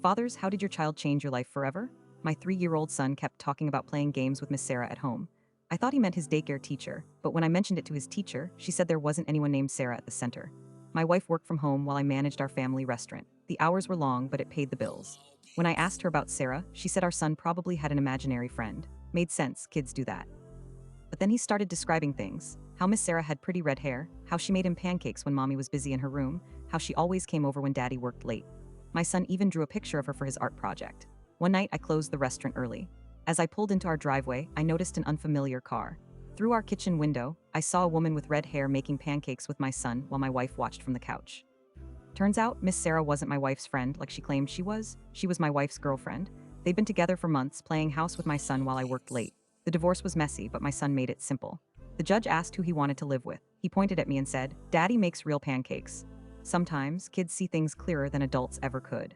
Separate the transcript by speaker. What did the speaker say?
Speaker 1: Fathers, how did your child change your life forever? My 3-year-old son kept talking about playing games with Miss Sarah at home. I thought he meant his daycare teacher, but when I mentioned it to his teacher, she said there wasn't anyone named Sarah at the center. My wife worked from home while I managed our family restaurant. The hours were long, but it paid the bills. When I asked her about Sarah, she said our son probably had an imaginary friend. Made sense, kids do that. But then he started describing things. How Miss Sarah had pretty red hair, how she made him pancakes when mommy was busy in her room, how she always came over when daddy worked late. My son even drew a picture of her for his art project. One night, I closed the restaurant early. As I pulled into our driveway, I noticed an unfamiliar car. Through our kitchen window, I saw a woman with red hair making pancakes with my son while my wife watched from the couch. Turns out, Miss Sarah wasn't my wife's friend like she claimed she was. She was my wife's girlfriend. They'd been together for months, playing house with my son while I worked late. The divorce was messy, but my son made it simple. The judge asked who he wanted to live with. He pointed at me and said, "Daddy makes real pancakes." Sometimes, kids see things clearer than adults ever could.